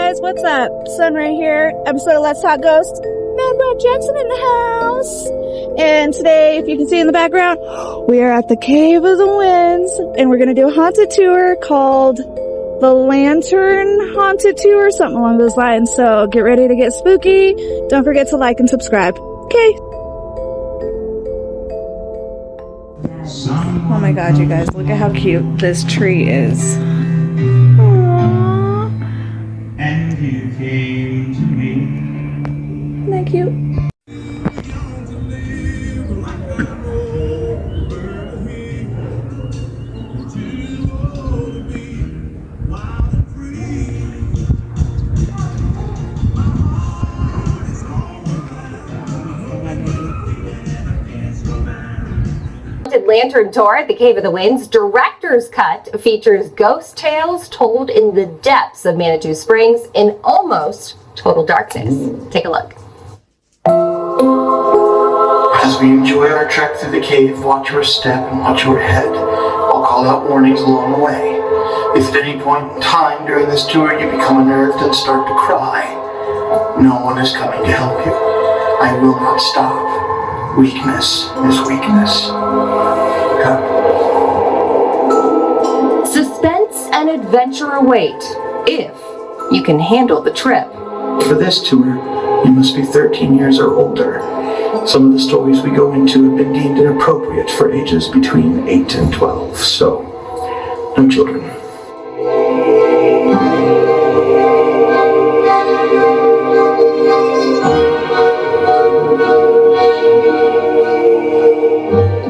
guys, what's up? Sun right here, episode of Let's Talk Ghosts. MadWack Jackson in the house. And today, if you can see in the background, we are at the Cave of the Winds, and we're going to do a haunted tour called the Lantern Haunted Tour, something along those lines. So get ready to get spooky. Don't forget to like and subscribe. Okay. Oh my god, you guys, look at how cute this tree is. Aww. And you came to me. Isn't that cute? Lantern Tour at the Cave of the Winds Director's Cut features ghost tales told in the depths of Manitou Springs in almost total darkness. Take a look. As we enjoy our trek through the cave, watch your step and watch your head. I'll call out warnings along the way. If at any point in time during this tour you become unnerved and start to cry, no one is coming to help you. I will not stop. Weakness is weakness. Come. Suspense and adventure await, if you can handle the trip. For this tour, you must be 13 years or older. Some of the stories we go into have been deemed inappropriate for ages between 8 and 12, so no children.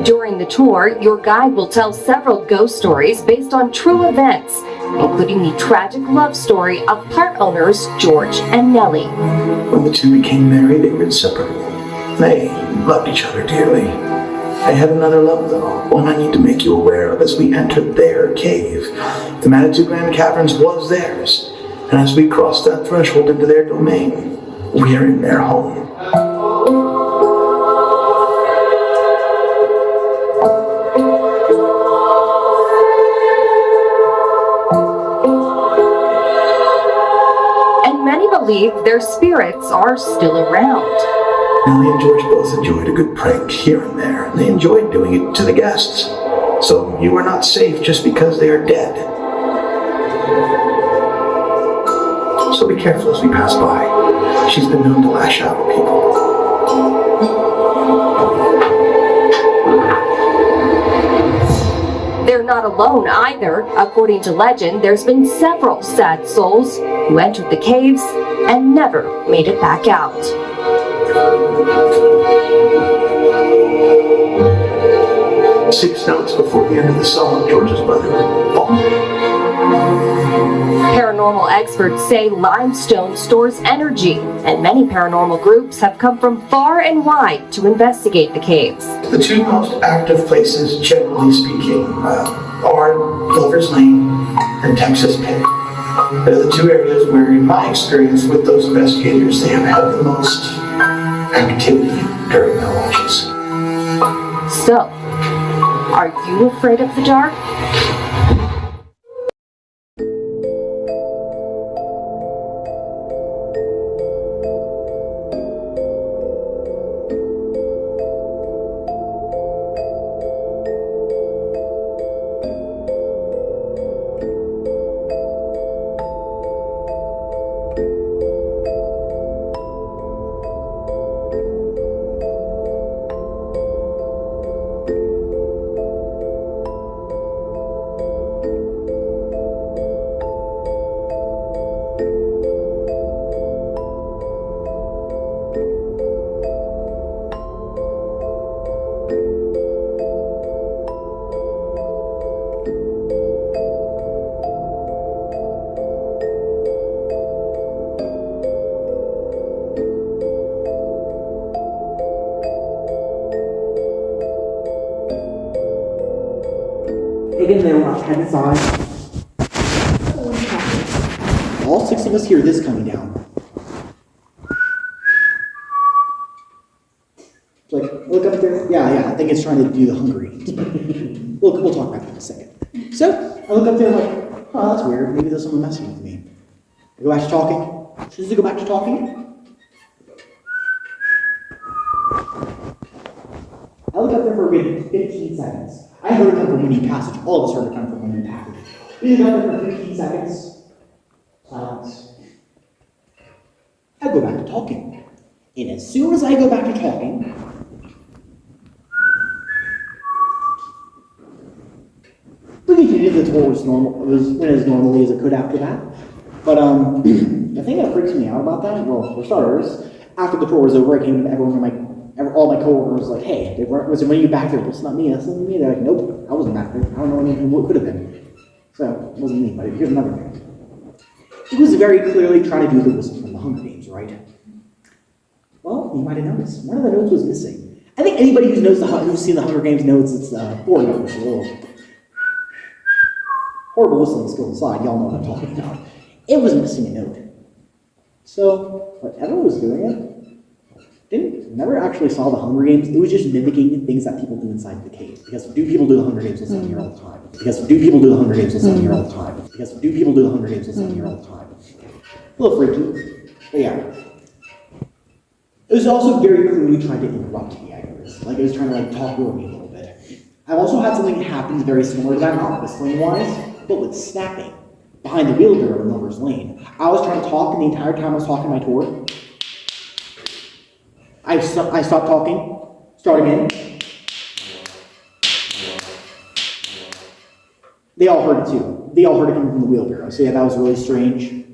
During the tour, your guide will tell several ghost stories based on true events, including the tragic love story of part owners George and Nellie. When the two became married, they were inseparable. They loved each other dearly. They had another love, though, one I need to make you aware of as we entered their cave. The Manitou Grand Caverns was theirs, and as we crossed that threshold into their domain, we are in their home. Believe their spirits are still around. Nellie and George both enjoyed a good prank here and there, and they enjoyed doing it to the guests. So you are not safe just because they are dead. So be careful as we pass by. She's been known to lash out at people. They're not alone either. According to legend, there's been several sad souls who entered the caves and never made it back out. 6 notes before the end of the song, George's brother would fall. Paranormal experts say limestone stores energy, and many paranormal groups have come from far and wide to investigate the caves. The two most active places, generally speaking, are Lover's Lane and Texas Pit. They're the two areas where, in my experience with those investigators, they have had the most activity during their watches. So, are you afraid of the dark? Again, they were on inside. All 6 of us hear this coming down. Like, look up there. Yeah, I think it's trying to do the hungry. We'll talk about that in a second. So, I look up there like, oh, that's weird. Maybe there's someone messing with me. Go back to talking. Should I go back to talking? I looked up there for a good 15 seconds. I heard it come from Windy Passage. All of us heard it come from Windy Passage. We looked up there for 15 seconds. Silence. I go back to talking. And as soon as I go back to talking, we continued the tour was went as normally as it could after that. But the thing that freaks me out about that, well, for starters, after the tour was over, I came to all my coworkers like, hey, was there you back there? It's not me, that's not me. They're like, nope, I wasn't back there. I don't know anything what could have been. So it wasn't me, but here's another thing. It was very clearly trying to do the whistle from the Hunger Games, right? Well, you might have noticed. One of the notes was missing. I think anybody who's seen the Hunger Games knows it's boring. It's a little horrible whistling skill aside, y'all know what I'm talking about. It was missing a note. So, whatever was doing it, never actually saw the Hunger Games. It was just mimicking things that people do inside the cave. Because do people do the Hunger Games with someone here all the time? Because do people do the Hunger Games with someone here all the time? Because do people do the Hunger Games with someone here all the time? A little freaky, but yeah. It was also very clearly trying to interrupt me, I guess. Like it was trying to talk over me a little bit. I've also had something happen very similar to that, not whistling-wise, but with snapping behind the wheelbarrow in Lover's Lane. I was trying to talk, and the entire time I was talking my tour, I stopped talking, start again. They all heard it too. They all heard it coming from the wheelbarrow. So yeah, that was really strange.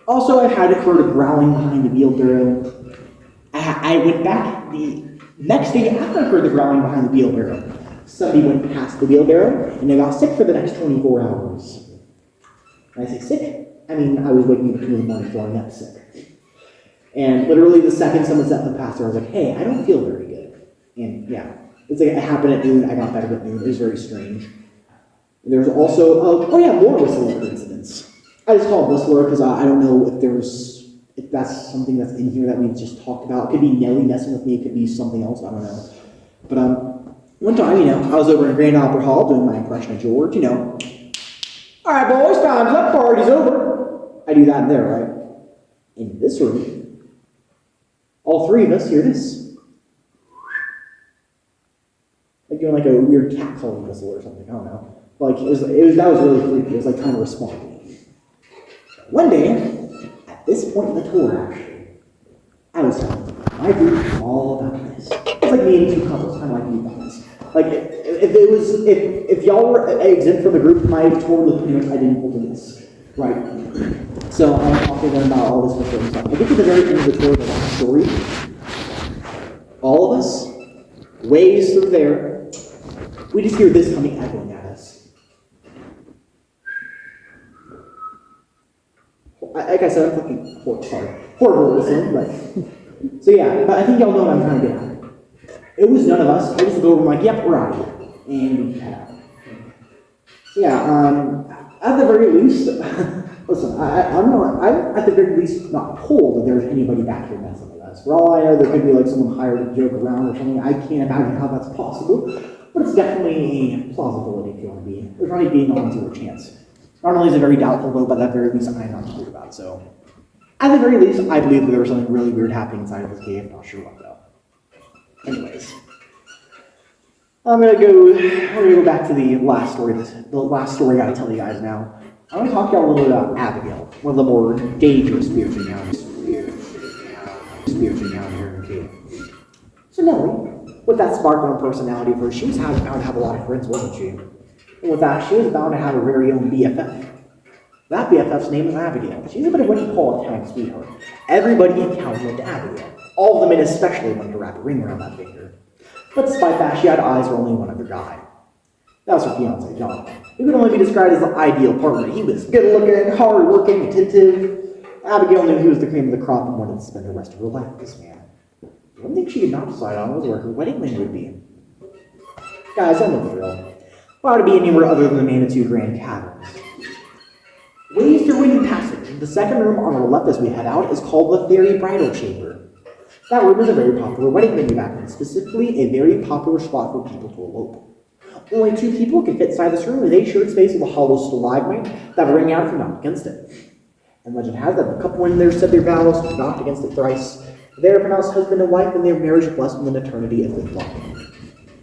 Also, I had heard a growling behind the wheelbarrow. I went back the next day after I heard the growling behind the wheelbarrow. Somebody went past the wheelbarrow, and I got sick for the next 24 hours. When I say sick, I mean I was waking up in the morning throwing up sick. And literally the second someone stepped past her, I was like, hey, I don't feel very good. And yeah, it's like it happened at noon, I got better at noon, it was very strange. There was also, more whistler coincidence. I just call it whistler because I don't know if that's something that's in here that we just talked about. It could be Nelly messing with me, it could be something else, I don't know. But one time, I was over in Grand Opera Hall doing my impression of George, all right, boys, time's up, party's over. I do that in there, right? In this room, all three of us hear this. Like doing like a weird cat calling whistle or something, I don't know. Like, that was really creepy. It was like trying to respond to me. One day, at this point in the tour, actually, I was telling my group all about this. It's like me and two couples, kind of like you guys. Like, if y'all were exempt from the group, my tour looked pretty much identical to this. Right. So I'm talking to them about all this different stuff. I get to the very end of the tour, the last story. All of us, ways through there, we just hear this coming echoing at us. Like I said, I'm fucking horrible listening, but so yeah, but I think y'all know what I'm trying to get at. It was none of us. I just go over like, yep, we're out of here. And we head out. So yeah, at the very least, listen, I'm at the very least not told that there's anybody back here messing with us. For all I know, there could be like someone hired to joke around or something. I can't imagine how that's possible, but it's definitely a plausibility if you want to be. There's not being on to a chance. Not only is it very doubtful, though, but at the very least, I'm not told about. So, at the very least, I believe that there was something really weird happening inside of this cave. Not sure what though. Anyways, we're gonna go back to the last story. The last story I gotta tell you guys now. I want to talk to y'all a little bit about Abigail, one of the more dangerous spirits around here in the cave. So Nellie, with that sparkling personality of hers, she was bound to have a lot of friends, wasn't she? And with that, she was bound to have her very own BFF. That BFF's name is Abigail. She's a bit of what you call a time sweetheart. Everybody in town went to Abigail. All of the men especially wanted to wrap a ring around that finger. But despite that, she had eyes for only one other guy. That was her fiancé, John. He could only be described as the ideal partner. He was good-looking, hard-working, attentive. Abigail knew he was the cream of the crop and wanted to spend the rest of her life with this man. One thing she could not decide on was where her wedding ring would be. Guys, I know the drill. Why would it be anywhere other than the Manitou Grand Caverns? Ways through Windy Passage. The second room on our left as we head out is called the Fairy Bridal Chamber. That room is a very popular wedding venue back then, specifically a very popular spot for people to elope. Only 2 people could fit inside this room, and they shared space with a hollow stalagmite that would ring out if you're not against it. And legend has it, the couple when there said their vows, knocked against it thrice. They are pronounced husband and wife, and their marriage blessed with an eternity of good luck.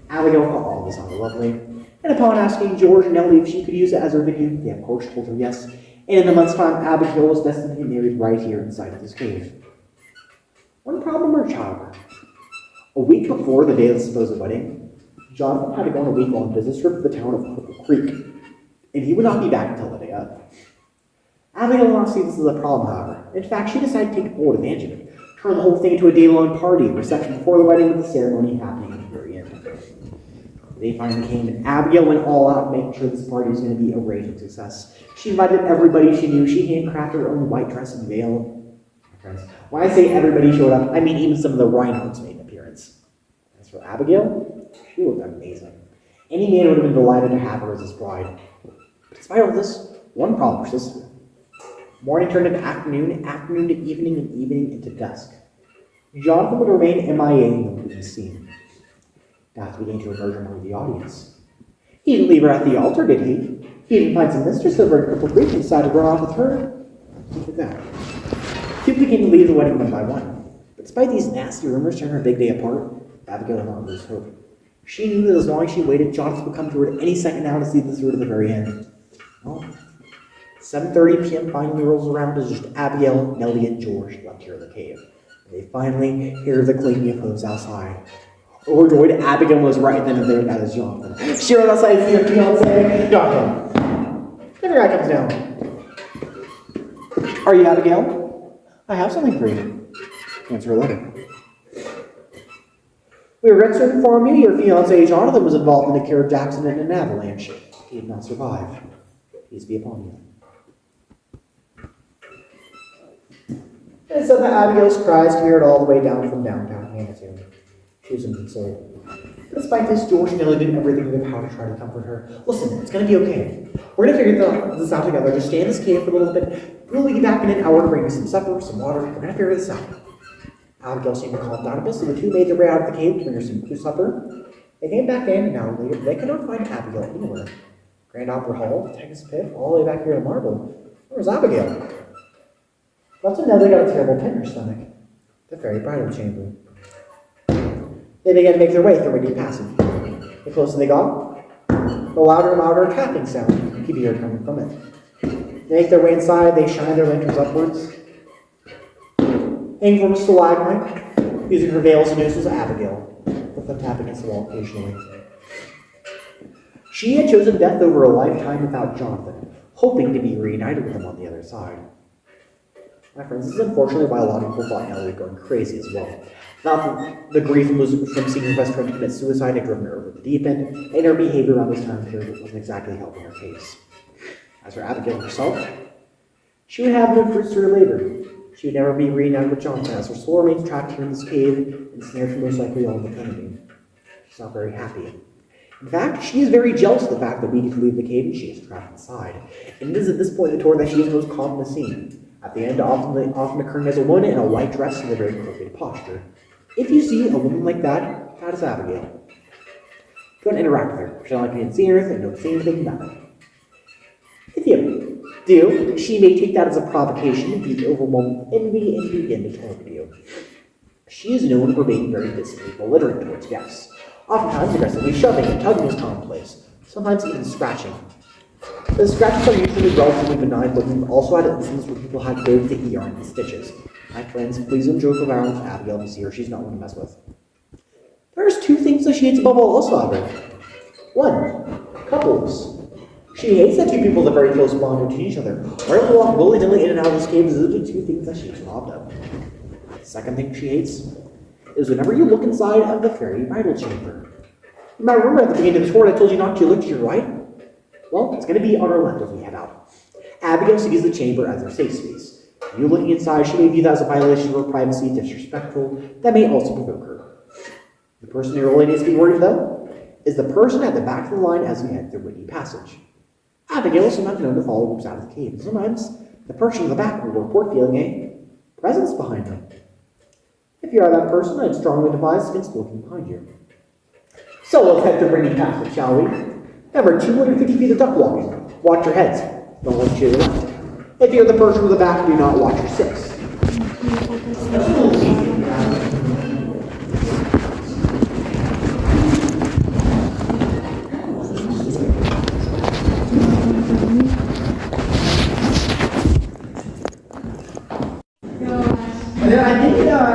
Abigail thought all this sounded lovely, and upon asking George and Nellie if she could use it as her venue, they of course told her yes. And in a month's time, Abigail was destined to be married right here inside of this cave. One problem emerged, however. A week before the day of the supposed wedding, Jonathan had to go on a week-long business trip to the town of Purple Creek, and he would not be back until the day of. Abigail did not see this as a problem, however. In fact, she decided to take full advantage of it, turn the whole thing into a day-long party, reception before the wedding with the ceremony happening at the very end. The day finally came, and Abigail went all out making sure this party was going to be a raging success. She invited everybody she knew. She handcrafted her own white dress and veil. Friends, when I say everybody showed up, I mean even some of the Reinhardts made an appearance. As for Abigail, she looked amazing. Any man would have been delighted to have her as his bride. But despite all this, one problem persisted. Morning turned into afternoon, afternoon to evening, and evening into dusk. Jonathan would remain MIA and would be seen. Death began to emerge among the audience. He didn't leave her at the altar, did he? He didn't find some mistress over in Cripple Creek and decide to run off with her? Look at that. People began to leave the wedding one by one. But despite these nasty rumors tearing her big day apart, Abigail did not lose hope. She knew that as long as she waited, Jonathan would come to her at any second now to see this through to the very end. Well, 7:30 p.m. finally rolls around as just Abigail, Nellie, and George left here in the cave. And they finally hear the clinking of hooves outside. Overjoyed, Abigail was right then and there, that is Jonathan. She ran outside to see her fiancé, Jonathan. Then the guy comes down. Are you Abigail? I have something for you. Answer a letter. We regret to inform you your fiancé Jonathan was involved in a Carib Jackson in an avalanche. He did not survive. Peace be upon you. And so that Abigail's cries carried all the way down from downtown Manitou. She was inconsolable. Despite this, George and Nellie did everything in their power to try to comfort her. Listen, it's going to be okay. We're going to figure this out together. Just stay in this cave for a little bit. We'll be back in an hour to bring you some supper, some water. We're going to figure this out. Abigail seemed to calm down a bit, so the two made their way out of the cave to bring her some supper. They came back in an hour later, but they could not find Abigail anywhere. Grand Opera Hall, Texas Pit, all the way back here to Marble. Where was Abigail? Left and Nellie got a terrible pain in her stomach. The fairy bridal chamber. They began to make their way through a deep passage. The closer they got, the louder and louder tapping sound could be heard coming from it. They make their way inside, they shine their lanterns upwards. Hanging from a stalagmite, using her veils and nooses, Abigail, with them tap against the wall occasionally. She had chosen death over a lifetime without Jonathan, hoping to be reunited with him on the other side. My friends, this is unfortunately why a lot of people thought Nellie was going crazy as well. Not that the grief from seeing her best friend commit suicide had driven her over the deep end, and her behavior around this time period wasn't exactly helping her case. As for Abigail herself, she would have no fruits to her labor. She would never be reunited with Jonathan, as her soul remains trapped here in this cave and snared for most likely all of eternity. She's not very happy. In fact, she is very jealous of the fact that we get to leave the cave and she is trapped inside. And it is at this point in the tour that she is most calm to see. At the end, often occurring as a woman in a white dress in a very appropriate posture. If you see a woman like that, that is Abigail. Don't interact with her. Pretend like you didn't see anything, don't say anything about it. If you do, she may take that as a provocation, be overwhelmed with envy, and begin to torment you. She is known for being very distant, belligerent towards guests. Oftentimes aggressively shoving and tugging is commonplace, sometimes even scratching. The scratches are usually relatively benign, but we've also had instances where people had to go to the ER and get stitches. My friends, please don't joke around with Abigail if you see her. She's not one to mess with. There's two things that she hates above all else, however. One, couples. She hates that two people that are very close bonded to each other. Whenever they walk willy-nilly in and out of this cave, those are the two things that she's robbed of. The second thing she hates is whenever you look inside of the fairy bridal chamber. You might remember at the beginning of the tour I told you not to look to your right? Well, it's going to be on our left as we head out. Abigail sees the chamber as her safe space. You looking inside, she may view that as a violation of her privacy, disrespectful, that may also provoke her. The person who really needs to be worried, though, is the person at the back of the line as we head through Whitney Passage. Abigail is sometimes known to follow groups out of the cave, and sometimes the person in the back will report feeling a presence behind them. If you are that person, I'd strongly advise against looking behind you. So let's head through Whitney Passage, shall we? Remember, 250 feet of duck walking. Watch your heads. Don't look to your left. If you're the person with the back, do not watch your 6. I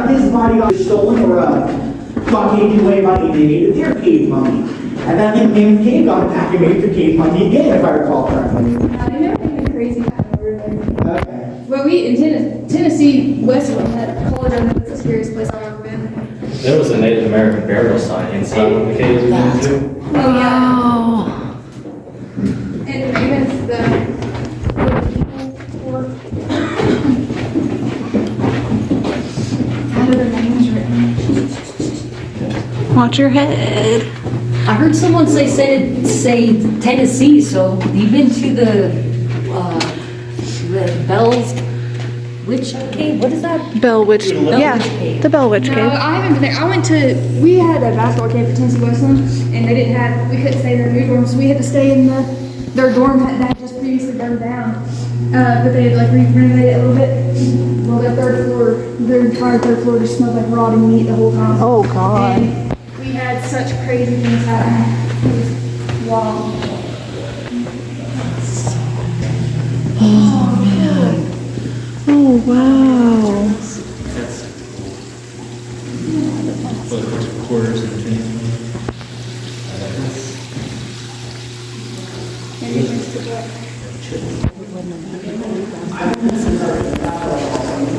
think his body got stolen or got taken away by their cave mummy. And then I think the cave got back and made the cave mummy again, if I recall correctly. They never been crazy kind of over there. Okay. But we in Tennessee, Westwood, that college, I know that's the scariest place I've ever been. There was a Native American burial site inside one of the caves we went to. Oh yeah. And even the Watch your head. I heard someone say Tennessee, so you've been to the Bell's Witch Cave? What is that? Bell Witch. Bell Yeah, Witch Cave. the Bell Witch No, Cave. I haven't been there. We had a basketball camp at Tennessee Westland, and we couldn't stay in their new dorm, so we had to stay in their dorm that had just previously burned down. But they had like renovated it a little bit. Well, their entire third floor just smelled like rotting meat the whole time. Oh, God. And we had such crazy things happen. It was wild. Oh, wow. Quarters of the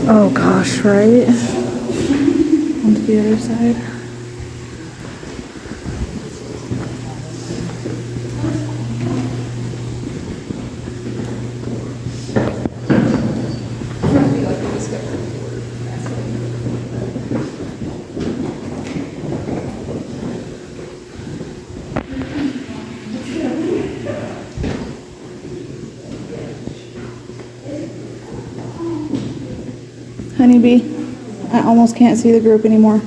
Oh, gosh, right? On to the other side. Honeybee, I almost can't see the group anymore.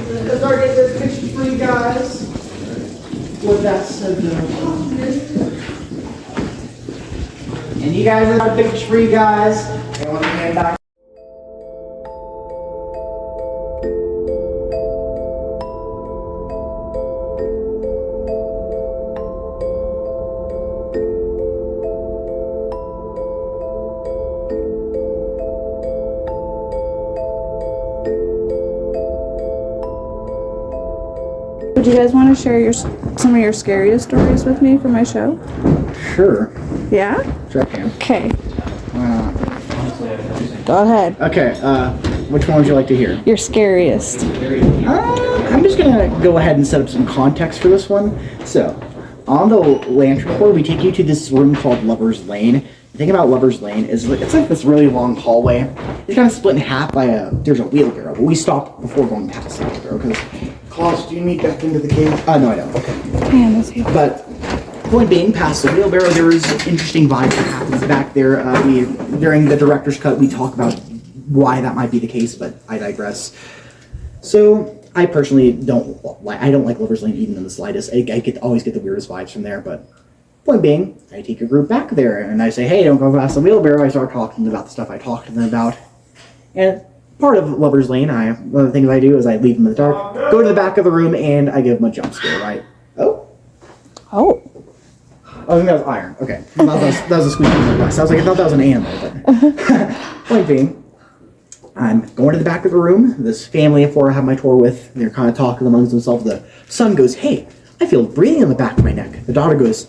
Because I get this picture for you guys. Well, that's so good. And you guys are pictures for you guys. I want to hand back. Would you guys want to share some of your scariest stories with me for my show? Sure. Yeah? Sure can. Okay. Go ahead. Okay, which one would you like to hear? Your scariest. I'm just gonna go ahead and set up some context for this one. So, on the lantern tour, we take you to this room called Lover's Lane. The thing about Lover's Lane is it's like this really long hallway. It's kind of split in half by there's a wheelbarrow, but we stopped before going past the wheelbarrow because, Klaus, do you need back into the cave? No, I don't. Okay. Man, that's you. But point being, past the wheelbarrow, there is interesting vibe that happens back there. During the director's cut, we talk about why that might be the case, but I digress. So, I personally don't like Lover's Lane even in the slightest. I always get the weirdest vibes from there, but point being, I take a group back there, and I say, hey, don't go past the wheelbarrow. I start talking about the stuff I talked to them about. And part of Lover's Lane, one of the things I do is I leave them in the dark, go to the back of the room, and I give them a jump scare, right? Oh, I think that was iron. Okay. That was a squeaky glass. I was like, I thought that was an animal, but point being, I'm going to the back of the room. This family of four I have my tour with, they're kind of talking amongst themselves. The son goes, hey, I feel breathing on the back of my neck. The daughter goes,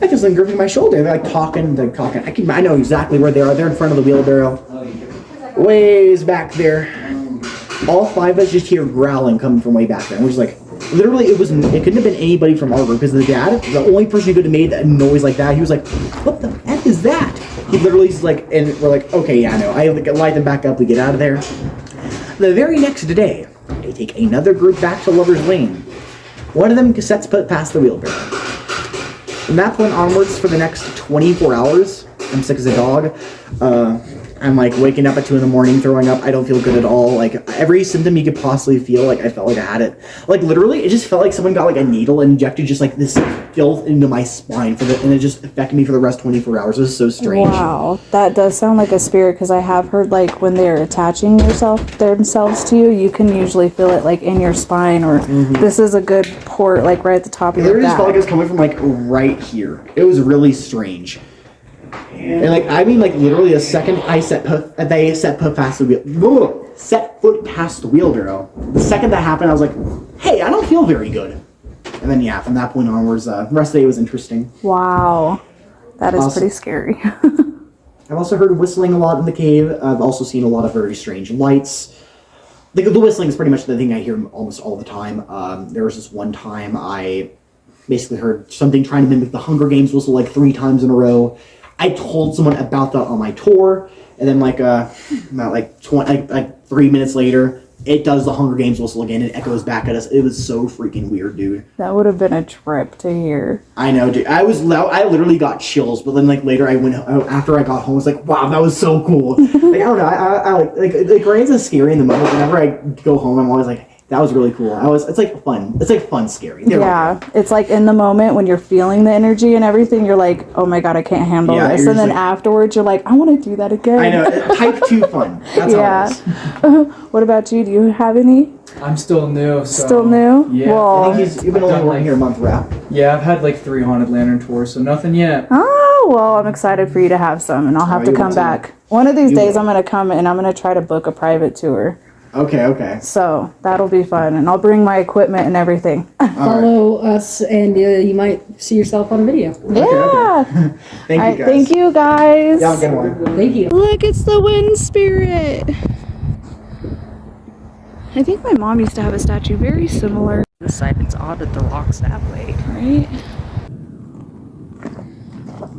I feel something gripping my shoulder. They're like talking. I know exactly where they are. They're in front of the wheelbarrow. Ways back there. All five of us just hear growling coming from way back there. And we're just like, literally, it couldn't have been anybody from our group because the dad, the only person who could have made that noise like that, he was like, what the heck is that? He literally is like, and we're like, okay, yeah, I know. I light them back up, we get out of there. The very next day, I take another group back to Lover's Lane. One of them sets past the wheelbarrow. From that point onwards, for the next 24 hours, I'm sick as a dog. I'm like waking up at 2 a.m, throwing up. I don't feel good at all. Like every symptom you could possibly feel, like I felt like I had it. Like literally, it just felt like someone got like a needle and injected just like this filth into my spine and it just affected me for the rest 24 hours. It was so strange. Wow, that does sound like a spirit, because I have heard like when they're attaching themselves to you, you can usually feel it like in your spine, or this is a good port like right at the top of your back. It literally just felt like it was coming from like right here. It was really strange. And like I mean, like literally the second they set foot past the wheelbarrow. The second that happened, I was like, "Hey, I don't feel very good." And then yeah, from that point onwards, the rest of the day was interesting. Wow, that is pretty scary. I've also heard whistling a lot in the cave. I've also seen a lot of very strange lights. The whistling is pretty much the thing I hear almost all the time. There was this one time I basically heard something trying to mimic the Hunger Games whistle like 3 times in a row. I told someone about that on my tour, and then like about 3 minutes later, it does the Hunger Games whistle again and echoes back at us. It was so freaking weird, dude. That would have been a trip to hear. I know, dude. I literally got chills, but then like later after I got home, I was like, wow, that was so cool. Like I don't know, I like Ryan's is scary in the moment. Whenever I go home, I'm always like, that was really cool. It's like fun. It's like fun scary. Yeah, it's like in the moment when you're feeling the energy and everything, you're like, oh my god, I can't handle this. And then afterwards, you're like, I want to do that again. I know, type 2 fun. That's how it is. What about you? Do you have any? I'm still new. So, still new? Yeah. Well, I think you've been only working here a month, wrap. Yeah, I've had like 3 haunted lantern tours, so nothing yet. Oh, well, I'm excited for you to have some, and I'll have to come back. One of these days, I'm going to come and I'm going to try to book a private tour. Okay. So that'll be fun, and I'll bring my equipment and everything. Follow us, and you might see yourself on a video. Yeah. Thank you, guys. Thank you, guys. Yeah, have a good one. Thank you. Look, it's the wind spirit. I think my mom used to have a statue very similar. This side, it's odd that the rock's that way. Right?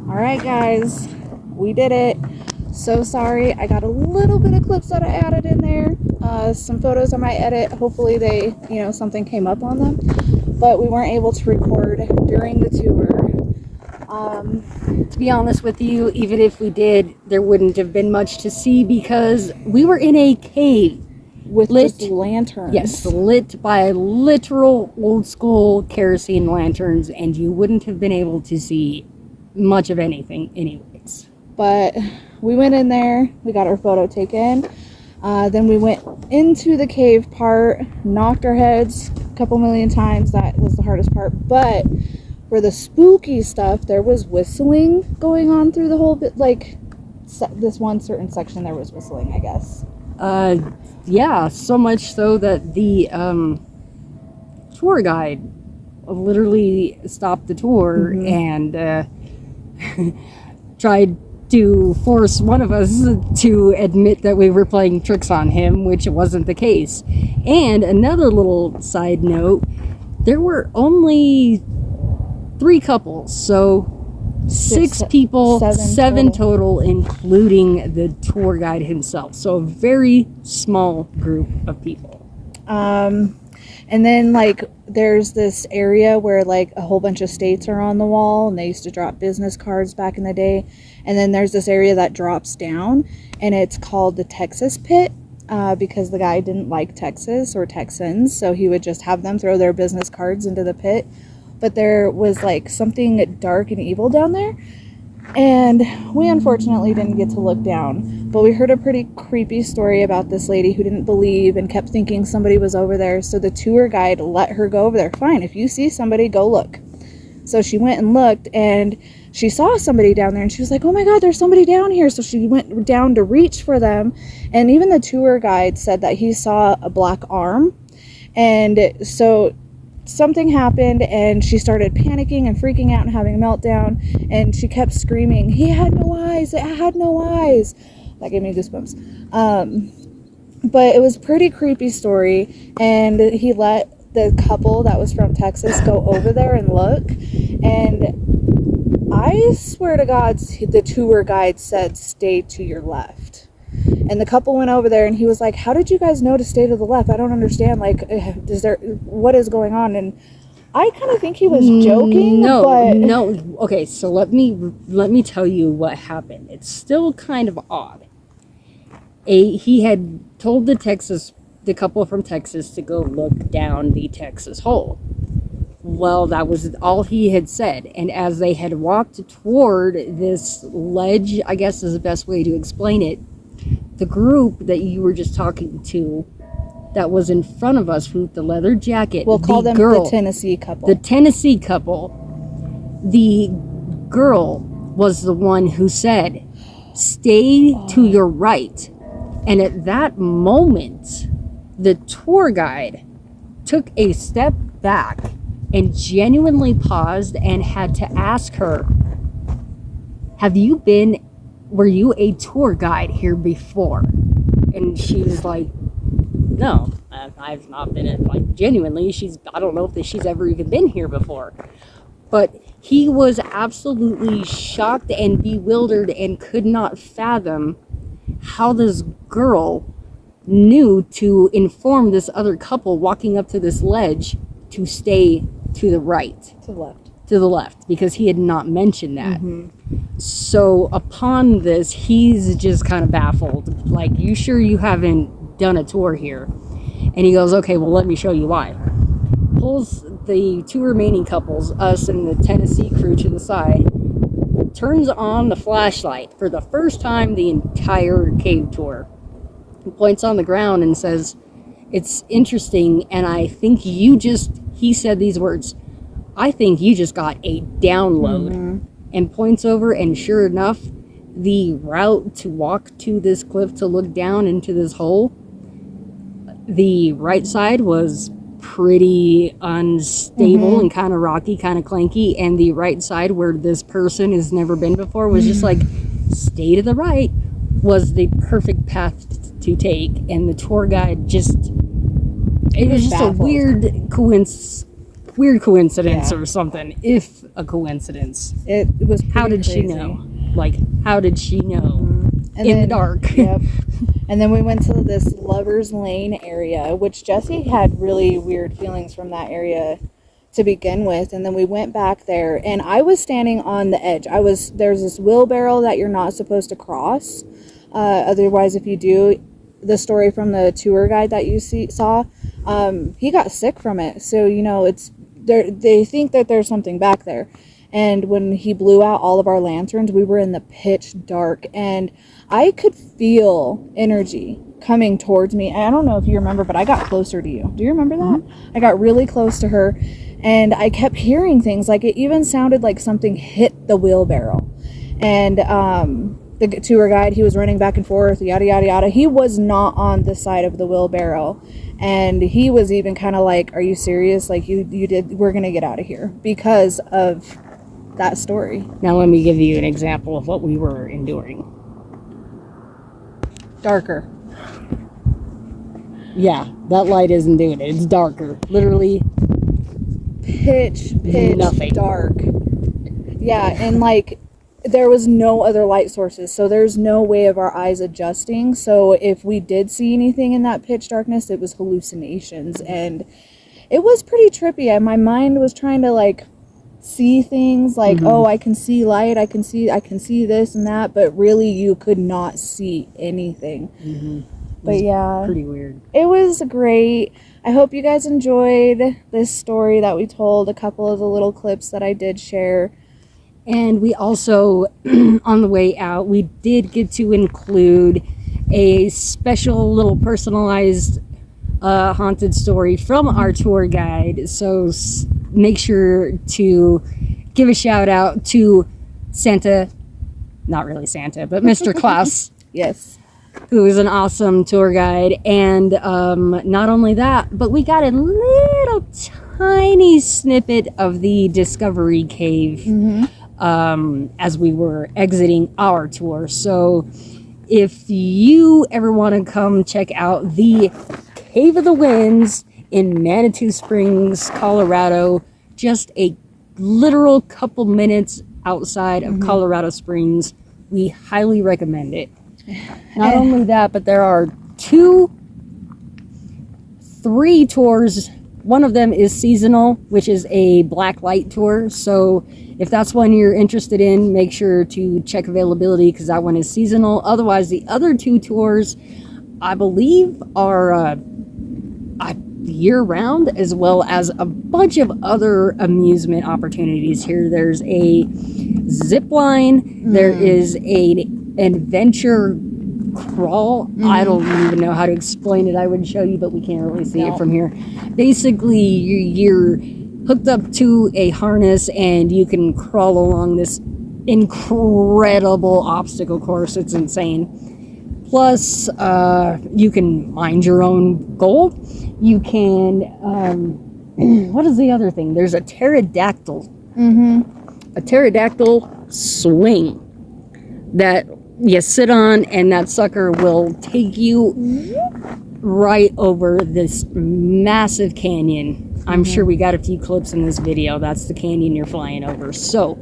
All right, guys. We did it. So sorry. I got a little bit of clips that I added in there. Some photos I might edit. Hopefully they, something came up on them. But we weren't able to record during the tour. To be honest with you, even if we did, there wouldn't have been much to see because we were in a cave. With just lanterns. Yes, lit by literal old school kerosene lanterns, and you wouldn't have been able to see much of anything anyways. But we went in there, we got our photo taken, then we went into the cave part, knocked our heads a couple million times. That was the hardest part. But for the spooky stuff, there was whistling going on through the whole bit. Like this one certain section, there was whistling, I guess. Yeah, so much so that the tour guide literally stopped the tour and tried to force one of us to admit that we were playing tricks on him, which wasn't the case. And another little side note, there were only 3 couples, so 6 people, 7 total, including the tour guide himself. So a very small group of people. And then there's this area where a whole bunch of states are on the wall, and they used to drop business cards back in the day. And then there's this area that drops down, and it's called the Texas Pit, because the guy didn't like Texas or Texans, so he would just have them throw their business cards into the pit. But there was something dark and evil down there, and we unfortunately didn't get to look down. But we heard a pretty creepy story about this lady who didn't believe and kept thinking somebody was over there. So the tour guide let her go over there. Fine, if you see somebody, go look. So she went and looked, and she saw somebody down there, and she was like, oh my god, there's somebody down here. So she went down to reach for them, and even the tour guide said that he saw a black arm. And so something happened, and she started panicking and freaking out and having a meltdown, and she kept screaming, he had no eyes, it had no eyes. That gave me goosebumps. But it was a pretty creepy story, and he let the couple that was from Texas go over there and look, and I swear to God, the tour guide said stay to your left. And the couple went over there, and he was like, how did you guys know to stay to the left? I don't understand. What is going on? And I kind of think he was joking. No. Okay, so let me tell you what happened. It's still kind of odd. He had told the couple from Texas to go look down the Texas hole. Well, that was all he had said. And as they had walked toward this ledge, I guess is the best way to explain it, the group that you were just talking to that was in front of us with the leather jacket. We'll call them the Tennessee couple. The Tennessee couple. The girl was the one who said, "Stay to your right." And at that moment, the tour guide took a step back and genuinely paused and had to ask her, were you a tour guide here before? And she was like, no, I've not been in, like, genuinely, I don't know if she's ever even been here before. But he was absolutely shocked and bewildered and could not fathom how this girl knew to inform this other couple walking up to this ledge to stay to the right. To the left, because he had not mentioned that. So upon this, he's just kind of baffled. Like, you sure you haven't done a tour here? And he goes, okay, well, let me show you why. Pulls the two remaining couples, us and the Tennessee crew, to the side, turns on the flashlight for the first time the entire cave tour. He points on the ground and says, it's interesting, and I think he said these words, I think you just got a download. And points over, and sure enough, the route to walk to this cliff to look down into this hole, the right side was pretty unstable and kind of rocky, kind of clanky, and the right side where this person has never been before was just like, stay to the right, was the perfect path to take. And the tour guide it was just baffled. A weird coincidence or something, if a coincidence. It was pretty How did crazy. she know? Like, how did she know? The dark. Yep. And then we went to this Lover's Lane area, which Jessy had really weird feelings from that area to begin with. And then we went back there, and I was standing on the edge. There's this wheelbarrow that you're not supposed to cross. Otherwise, if you do, the story from the tour guide that you saw, he got sick from it. So, they think that there's something back there. And when he blew out all of our lanterns, we were in the pitch dark, and I could feel energy coming towards me. I don't know if you remember, but I got closer to you. Do you remember that? I got really close to her, and I kept hearing things. Like, it even sounded like something hit the wheelbarrow. And the tour guide, he was running back and forth, yada, yada, yada. He was not on the side of the wheelbarrow. And he was even kind of like, are you serious? Like, we're going to get out of here because of that story. Now let me give you an example of what we were enduring. Darker. Yeah, that light isn't doing it. It's darker. Literally pitch nothing. Dark. Yeah, and like, there was no other light sources, so there's no way of our eyes adjusting. So if we did see anything in that pitch darkness, it was hallucinations, and it was pretty trippy. And my mind was trying to like see things like, oh, I can see light, I can see this and that, but really you could not see anything. But yeah, pretty weird. It was great. I hope you guys enjoyed this story that we told, a couple of the little clips that I did share. And we also, on the way out, we did get to include a special little personalized haunted story from our tour guide. So make sure to give a shout out to Santa, not really Santa, but Mr. Klaus. Yes. Who is an awesome tour guide. And not only that, but we got a little tiny snippet of the Discovery Cave as we were exiting our tour. So if you ever want to come check out the Cave of the Winds in Manitou Springs, Colorado, just a literal couple minutes outside of Colorado Springs, we highly recommend it. Not only that, but there are 3 tours One of them is seasonal, which is a black light tour. So if that's one you're interested in, make sure to check availability because that one is seasonal. Otherwise, the other 2 tours, I believe, are year-round, as well as a bunch of other amusement opportunities here. There's a zip line. There is an adventure crawl. I don't even know how to explain it. I would show you, but we can't really see it from here. Basically, you're hooked up to a harness and you can crawl along this incredible obstacle course. It's insane. Plus, you can mind your own goal. You can, what is the other thing? There's a pterodactyl. A pterodactyl swing that you sit on, and that sucker will take you right over this massive canyon. I'm sure we got a few clips in this video. That's the canyon you're flying over. So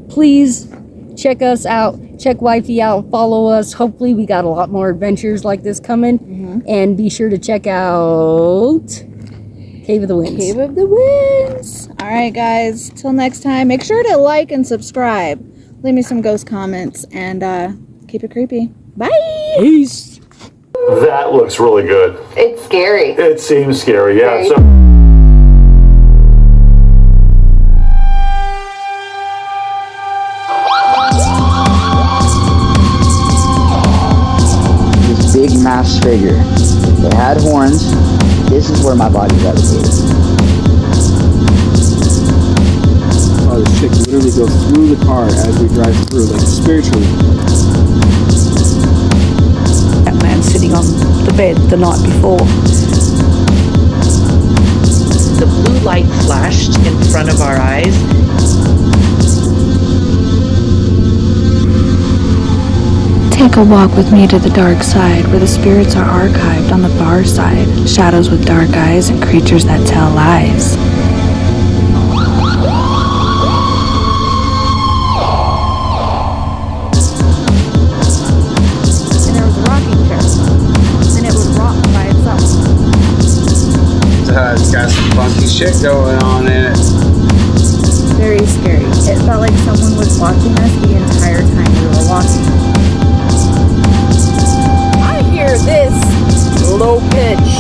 please check us out. Check Wifey out. Follow us. Hopefully we got a lot more adventures like this coming. And be sure to check out Cave of the Winds. Cave of the Winds. All right, guys. Till next time, make sure to like and subscribe. Leave me some ghost comments and keep it creepy. Bye. Peace. That looks really good. It's scary. It seems scary, yeah. Very. So big mass figure. They had horns. This is where my body gravitated. Oh, this chick literally goes through the car as we drive through, like spiritually. That man sitting on the bed the night before. The blue light flashed in front of our eyes. Take a walk with me to the dark side, where the spirits are archived on the far side. Shadows with dark eyes and creatures that tell lies. And there was a rocking chair. And it would rock by itself. It's got some funky shit going on in it. Very scary. It felt like someone was watching us the entire time we were walking. Hear this low pitch